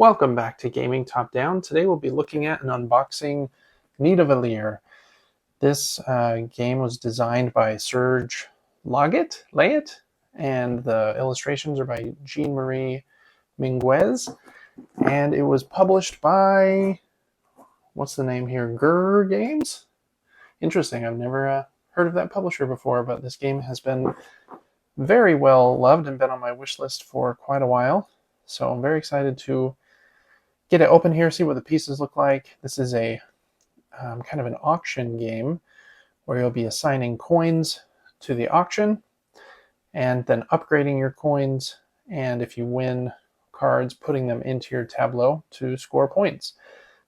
Welcome back to Gaming Top Down. Today we'll be looking at and unboxing Nidavellir. This game was designed by Serge Laget, and the illustrations are by Jean-Marie Minguez. And it was published by, what's the name here, Grrr Games? Interesting, I've never heard of that publisher before, but this game has been very well loved and been on my wish list for quite a while. So I'm very excited to get it open here, see what the pieces look like. This is a kind of an auction game where you'll be assigning coins to the auction and then upgrading your coins, and if you win cards, putting them into your tableau to score points.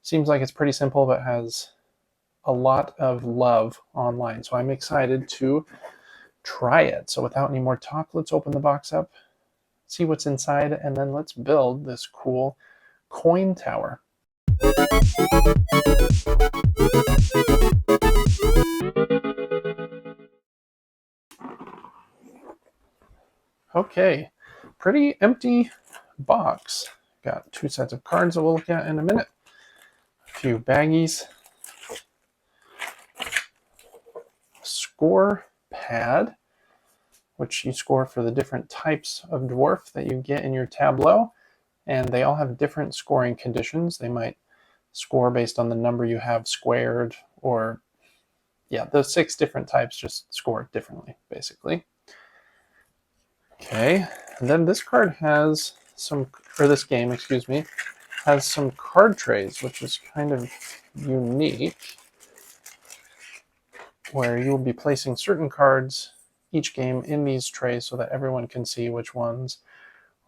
Seems like it's pretty simple, but has a lot of love online, so I'm excited to try it. So without any more talk, let's open the box up, see what's inside, and then let's build this cool coin tower. Okay, pretty empty box. Got two sets of cards that we'll look at in a minute. A few baggies. Score pad, which you score for the different types of dwarf that you get in your tableau. And they all have different scoring conditions. They might score based on the number you have squared, or yeah, those 6 different types just score differently, basically. Okay, and then this card has some, or this game, excuse me, has some card trays, which is kind of unique, where you will be placing certain cards each game in these trays so that everyone can see which ones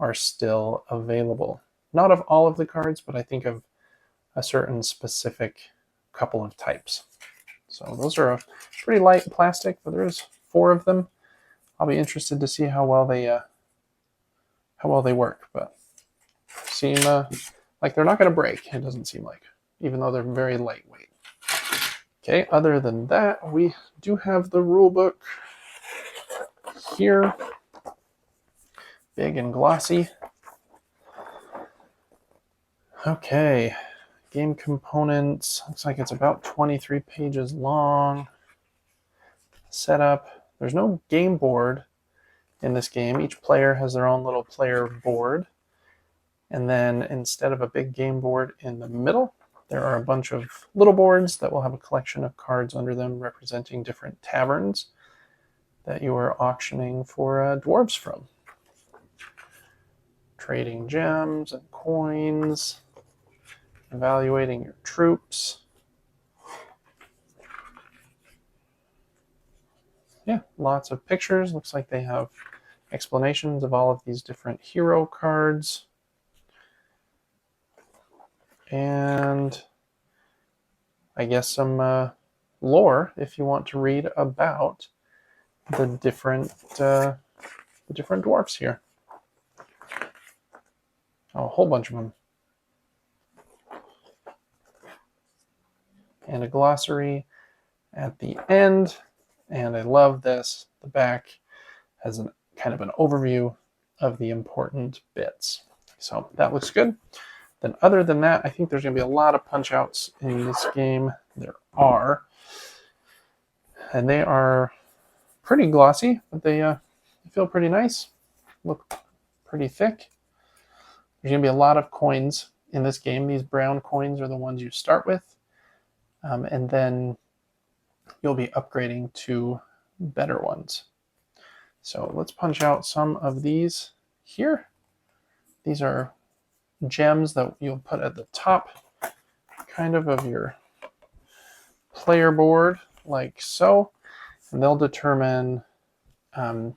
are still available. Not of all of the cards, but I think of a certain specific couple of types. So those are a pretty light plastic, but there's 4 of them. I'll be interested to see how well they work, but seem like they're not going to break. It doesn't seem like, even though they're very lightweight. Okay, other than that, we do have the rule book here. Big and glossy. Okay, game components. Looks like it's about 23 pages long. Setup. There's no game board in this game. Each player has their own little player board. And then instead of a big game board in the middle, there are a bunch of little boards that will have a collection of cards under them representing different taverns that you are auctioning for dwarves from. Trading gems and coins, evaluating your troops. Yeah, lots of pictures. Looks like they have explanations of all of these different hero cards. And I guess some lore if you want to read about the different dwarfs here. Oh, a whole bunch of them. And a glossary at the end. And I love this. The back has kind of an overview of the important bits. So that looks good. Then other than that, I think there's going to be a lot of punch outs in this game. There are. And they are pretty glossy, but they feel pretty nice. Look pretty thick. There's going to be a lot of coins in this game. These brown coins are the ones you start with. And then you'll be upgrading to better ones. So let's punch out some of these here. These are gems that you'll put at the top kind of your player board, like so. And they'll determine kind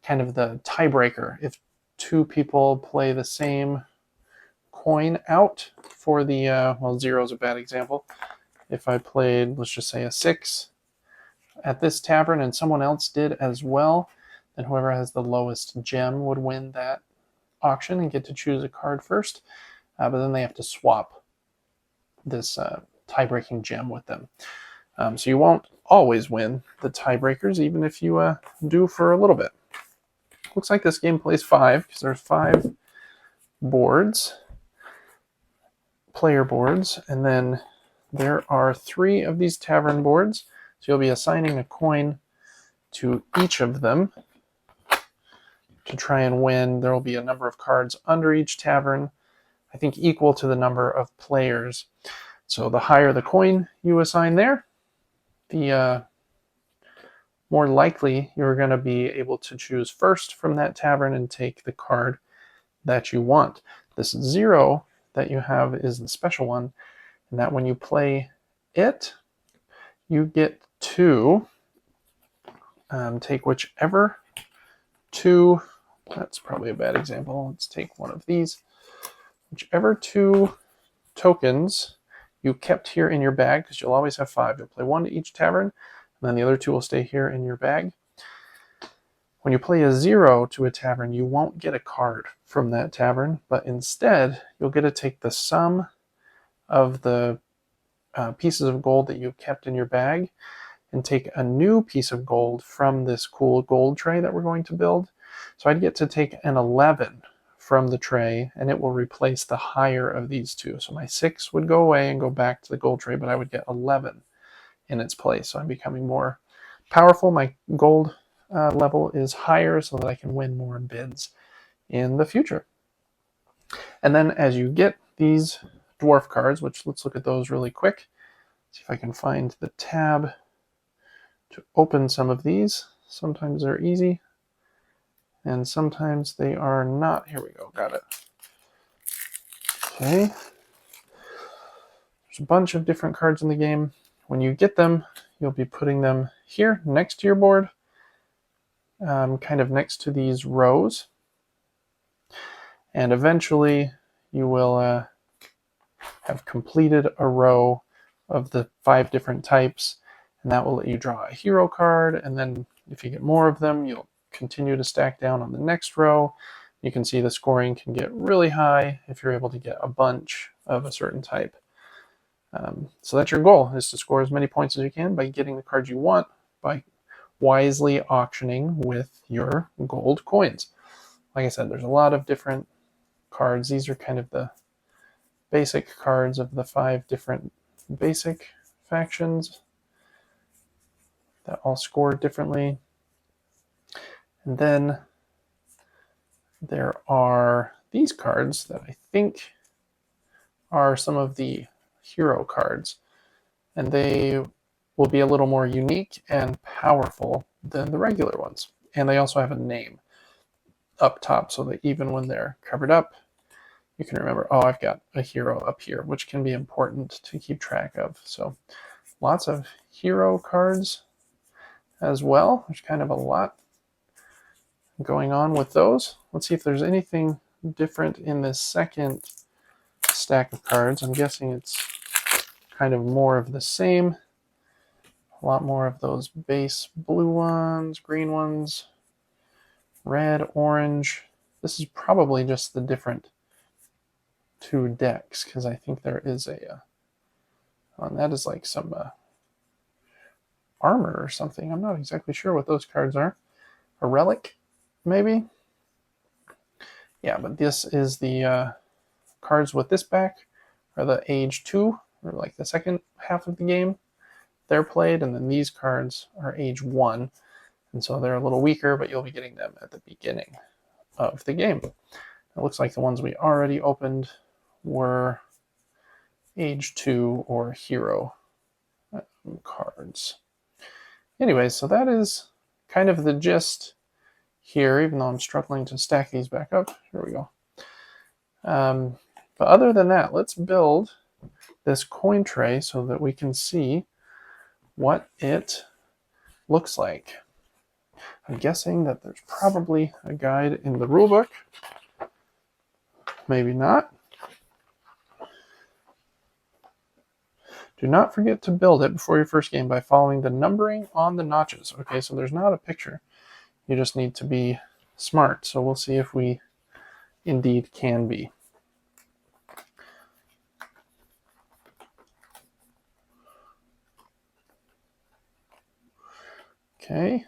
of the tiebreaker. If 2 people play the same coin out for the, well, 0 is a bad example. If I played, let's just say, a 6 at this tavern and someone else did as well, then whoever has the lowest gem would win that auction and get to choose a card first. But then they have to swap this tie-breaking gem with them. So you won't always win the tiebreakers, even if you do for a little bit. Looks like this game plays 5, because there's 5 boards. player boards, and then there are 3 of these tavern boards. So you'll be assigning a coin to each of them to try and win. There will be a number of cards under each tavern, I think equal to the number of players. So the higher the coin you assign there, the more likely you're going to be able to choose first from that tavern and take the card that you want. This 0 that you have is the special one, and that when you play it, you get to take whichever 2, that's probably a bad example, let's take one of these, whichever 2 tokens you kept here in your bag, because you'll always have 5. You'll play 1 to each tavern, and then the other 2 will stay here in your bag. When you play a 0 to a tavern, you won't get a card from that tavern, but instead you'll get to take the sum of the pieces of gold that you kept in your bag and take a new piece of gold from this cool gold tray that we're going to build. So I'd get to take an 11 from the tray, and it will replace the higher of these 2. So my 6 would go away and go back to the gold tray, but I would get 11 in its place. So I'm becoming more powerful. My gold level is higher so that I can win more bids in the future. And then as you get these dwarf cards, which let's look at those really quick, see if I can find the tab to open some of these. Sometimes they're easy and sometimes they are not. Here we go, got it. Okay, there's a bunch of different cards in the game. When you get them, you'll be putting them here next to your board, kind of next to these rows, and eventually you will have completed a row of the 5 different types, and that will let you draw a hero card, and then if you get more of them, you'll continue to stack down on the next row. You can see the scoring can get really high if you're able to get a bunch of a certain type. So that's your goal, is to score as many points as you can by getting the cards you want by wisely auctioning with your gold coins. Like I said, there's a lot of different cards. These are kind of the basic cards of the 5 different basic factions that all score differently. And then there are these cards that I think are some of the hero cards, and they will be a little more unique and powerful than the regular ones. And they also have a name up top so that even when they're covered up, you can remember, oh, I've got a hero up here, which can be important to keep track of. So lots of hero cards as well. There's kind of a lot going on with those. Let's see if there's anything different in this second stack of cards. I'm guessing it's kind of more of the same. A lot more of those base blue ones, green ones, red, orange. This is probably just the different 2 decks, because I think there is a and that is like some armor or something. I'm not exactly sure what those cards are. A relic, maybe? Yeah, but this is the cards with this back are the age 2, or like the second half of the game. They're played, and then these cards are age 1, and so they're a little weaker, but you'll be getting them at the beginning of the game. It looks like the ones we already opened were age 2 or hero cards. Anyway, so that is kind of the gist here, even though I'm struggling to stack these back up. Here we go. But other than that, let's build this coin tray so that we can see what it looks like. I'm guessing that there's probably a guide in the rulebook. Maybe not. Do not forget to build it before your first game by following the numbering on the notches. Okay, so there's not a picture. You just need to be smart. So we'll see if we indeed can be. Okay.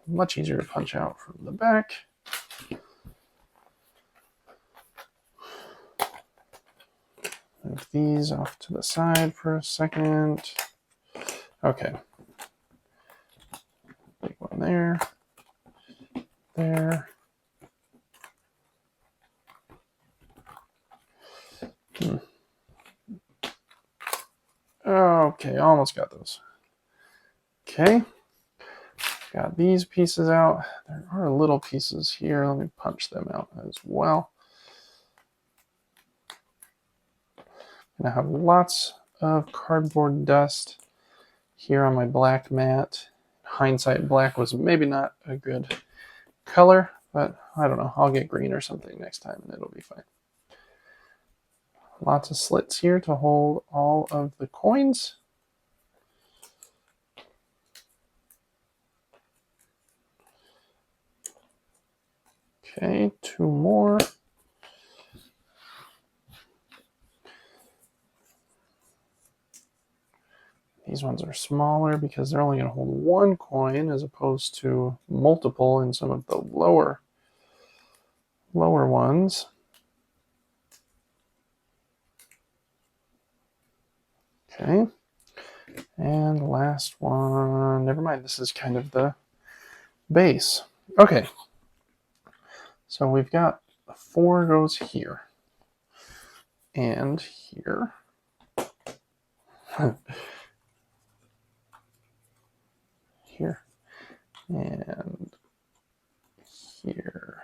Much easier to punch out from the back. Move these off to the side for a second. Okay. Big one there. There. Okay, almost got those. Okay. Got these pieces out. There are little pieces here. Let me punch them out as well. And I have lots of cardboard dust here on my black mat. In hindsight, black was maybe not a good color, but I don't know. I'll get green or something next time and it'll be fine. Lots of slits here to hold all of the coins. Okay, 2 more. These ones are smaller because they're only going to hold 1 coin as opposed to multiple in some of the lower ones. Okay. And last one, never mind, this is kind of the base. Okay. So we've got 4 goes here. And here. Here. And here.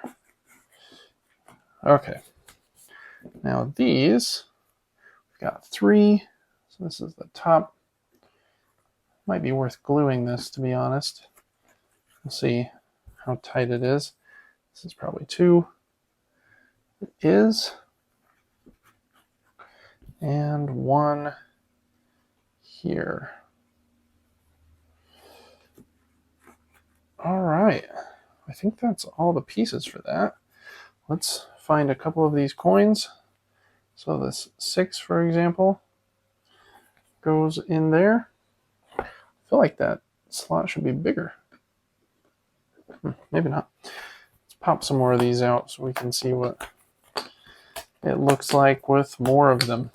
Okay. Now these, we've got 3. So this is the top. Might be worth gluing this, to be honest. We'll see how tight it is. This is probably 2. It is. And 1 here. All right. I think that's all the pieces for that. Let's find a couple of these coins. So this 6, for example, goes in there. I feel like that slot should be bigger. Maybe not. Let's pop some more of these out so we can see what it looks like with more of them.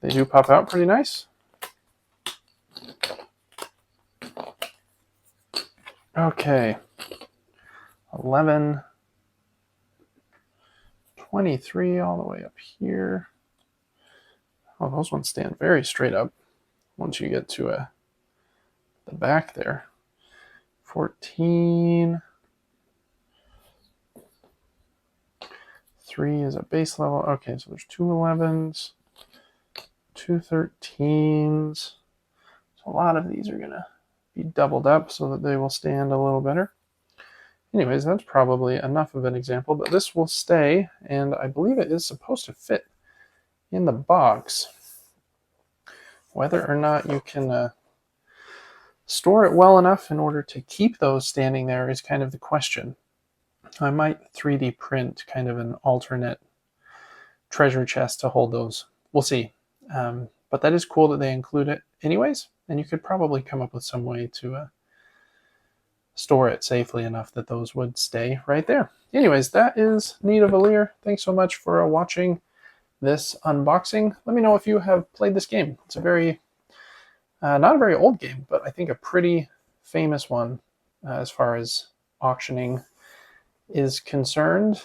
They do pop out pretty nice. Okay. 11, 23 all the way up here. Oh, those ones stand very straight up once you get to the back there. 14. 3 is a base level. Okay, so there's 2 11s, 2 13s. So a lot of these are going to be doubled up so that they will stand a little better. Anyways, that's probably enough of an example, but this will stay, and I believe it is supposed to fit in the box. Whether or not you can store it well enough in order to keep those standing there is kind of the question. I might 3D print kind of an alternate treasure chest to hold those. We'll see. But that is cool that they include it anyways, and you could probably come up with some way to store it safely enough that those would stay right there. Anyways, that is Nidavellir. Thanks so much for watching this unboxing. Let me know if you have played this game. It's a very, not a very old game, but I think a pretty famous one as far as auctioning is concerned,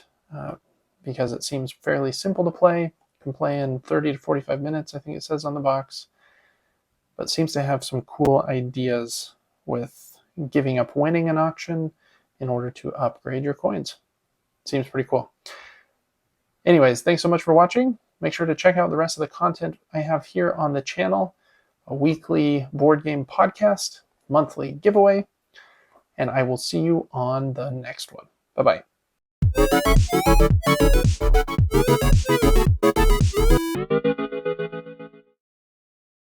because it seems fairly simple to play. You can play in 30 to 45 minutes, I think it says on the box, but seems to have some cool ideas with giving up winning an auction in order to upgrade your coins. Seems pretty cool. Anyways, thanks so much for watching. Make sure to check out the rest of the content I have here on the channel, a weekly board game podcast, monthly giveaway, and I will see you on the next one. Bye-bye.